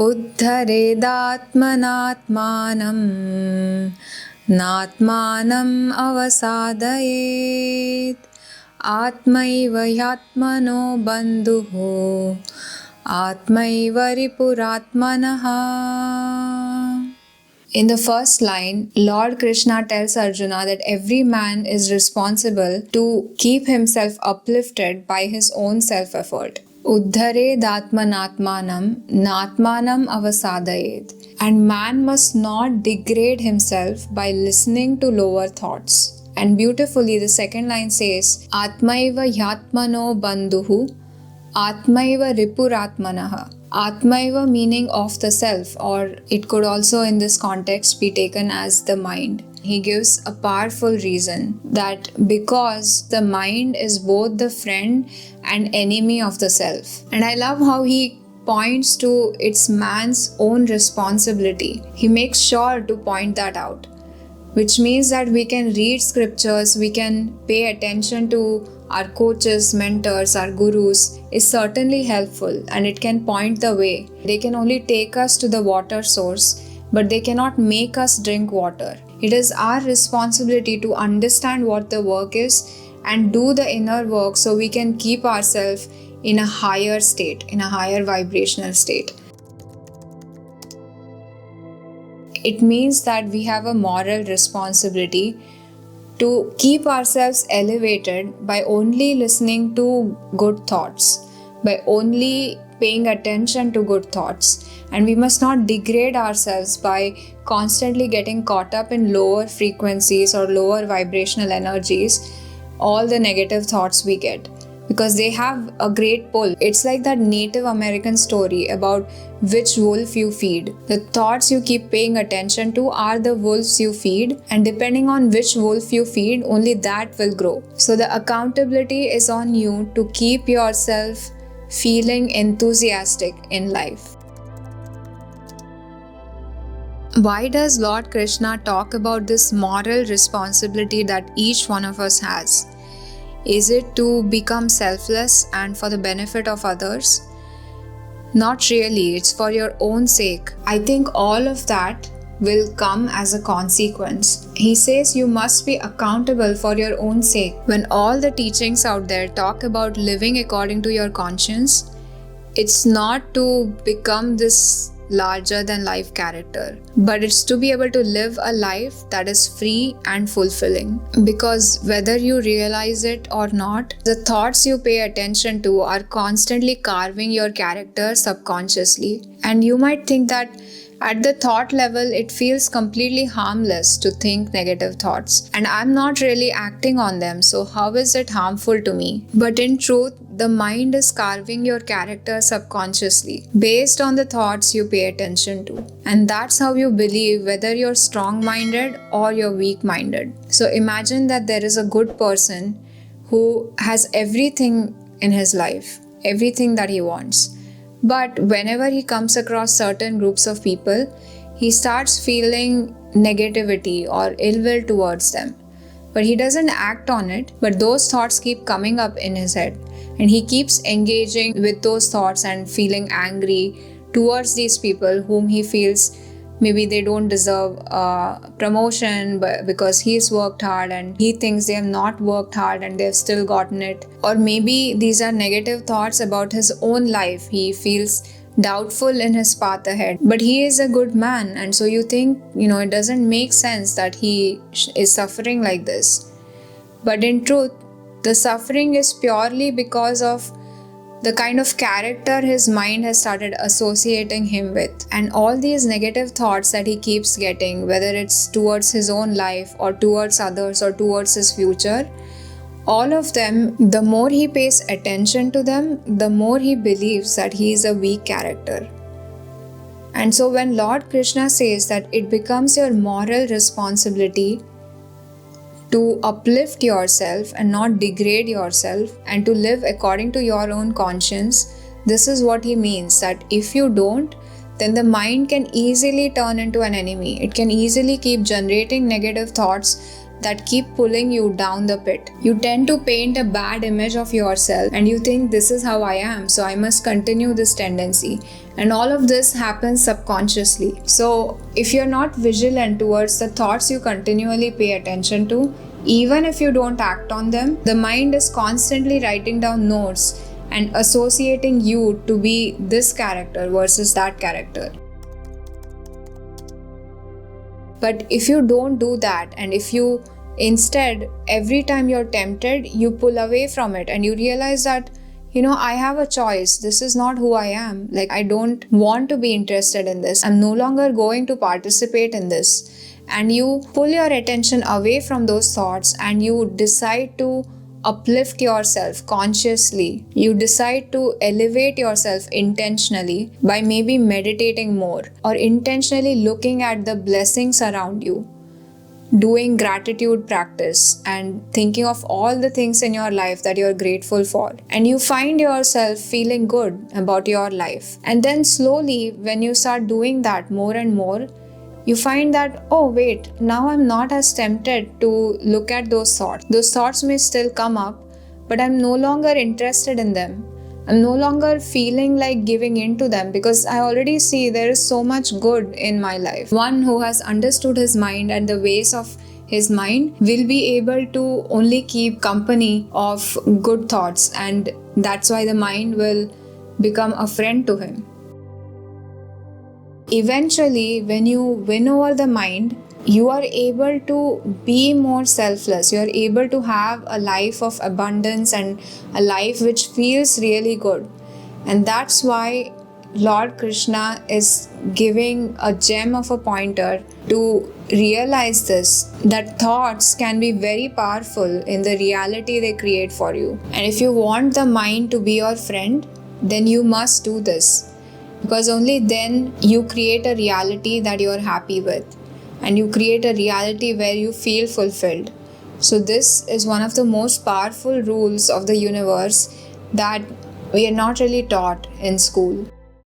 उद्धरेदात्मनात्मानं नात्मानम् अवसादयेत् आत्मैव ह्यात्मनो बन्धुः आत्मैव रिपुरात्मनः. In the first line, Lord Krishna tells Arjuna that every man is responsible to keep himself uplifted by his own self-effort. Uddhared atmanatmanam natmanam avasadayet. And man must not degrade himself by listening to lower thoughts. And beautifully, the second line says, Atmaiva yatmano bandhuhu Atmaiva ripuratmanaha. Atmaiva meaning of the self, or it could also in this context be taken as the mind. He gives a powerful reason that because the mind is both the friend and enemy of the self. And I love how he points to its man's own responsibility. He makes sure to point that out, which means that we can read scriptures, we can pay attention to our coaches, mentors, our gurus is certainly helpful, and it can point the way. They can only take us to the water source, but they cannot make us drink water. It is our responsibility to understand what the work is and do the inner work so we can keep ourselves in a higher state, in a higher vibrational state. It means that we have a moral responsibility to keep ourselves elevated by only listening to good thoughts, by only paying attention to good thoughts. And we must not degrade ourselves by constantly getting caught up in lower frequencies or lower vibrational energies, all the negative thoughts we get, because they have a great pull. It's like that Native American story about which wolf you feed. The thoughts you keep paying attention to are the wolves you feed, and depending on which wolf you feed, only that will grow. So the accountability is on you to keep yourself feeling enthusiastic in life. Why does Lord Krishna talk about this moral responsibility that each one of us has? Is it to become selfless and for the benefit of others? Not really, it's for your own sake. I think all of that will come as a consequence. He says you must be accountable for your own sake. When all the teachings out there talk about living according to your conscience, it's not to become this larger than life character, but it's to be able to live a life that is free and fulfilling. Because whether you realize it or not, the thoughts you pay attention to are constantly carving your character subconsciously. And you might think that at the thought level, it feels completely harmless to think negative thoughts, and I'm not really acting on them, so how is it harmful to me? But in truth, the mind is carving your character subconsciously based on the thoughts you pay attention to. And that's how you believe whether you're strong-minded or you're weak-minded. So imagine that there is a good person who has everything in his life, everything that he wants. But whenever he comes across certain groups of people, he starts feeling negativity or ill will towards them. But he doesn't act on it, but those thoughts keep coming up in his head. And he keeps engaging with those thoughts and feeling angry towards these people whom he feels maybe they don't deserve promotion because he's worked hard and he thinks they have not worked hard and they've still gotten it. Or maybe these are negative thoughts about his own life. He feels doubtful in his path ahead, but he is a good man, and so you think, it doesn't make sense that he is suffering like this. But in truth, the suffering is purely because of the kind of character his mind has started associating him with. And all these negative thoughts that he keeps getting, whether it's towards his own life or towards others or towards his future, all of them, the more he pays attention to them, the more he believes that he is a weak character. And so when Lord Krishna says that it becomes your moral responsibility to uplift yourself and not degrade yourself and to live according to your own conscience, this is what he means, that if you don't, then the mind can easily turn into an enemy. It can easily keep generating negative thoughts that keep pulling you down the pit. You tend to paint a bad image of yourself and you think this is how I am, so I must continue this tendency. And all of this happens subconsciously. So if you're not vigilant towards the thoughts you continually pay attention to, even if you don't act on them, the mind is constantly writing down notes and associating you to be this character versus that character. But if you don't do that, and if you instead, every time you're tempted, you pull away from it and you realize that, I have a choice. This is not who I am. Like, I don't want to be interested in this. I'm no longer going to participate in this. And you pull your attention away from those thoughts and you decide to uplift yourself consciously. You decide to elevate yourself intentionally by maybe meditating more or intentionally looking at the blessings around you, doing gratitude practice and thinking of all the things in your life that you're grateful for. And you find yourself feeling good about your life. And then slowly, when you start doing that more and more, you find that, oh wait, now I'm not as tempted to look at those thoughts. Those thoughts may still come up, but I'm no longer interested in them. I'm no longer feeling like giving in to them because I already see there is so much good in my life. One who has understood his mind and the ways of his mind will be able to only keep company of good thoughts, and that's why the mind will become a friend to him. Eventually, when you win over the mind, you are able to be more selfless. You are able to have a life of abundance and a life which feels really good. And that's why Lord Krishna is giving a gem of a pointer to realize this, that thoughts can be very powerful in the reality they create for you. And if you want the mind to be your friend, then you must do this. Because only then you create a reality that you are happy with, and you create a reality where you feel fulfilled. So this is one of the most powerful rules of the universe that we are not really taught in school.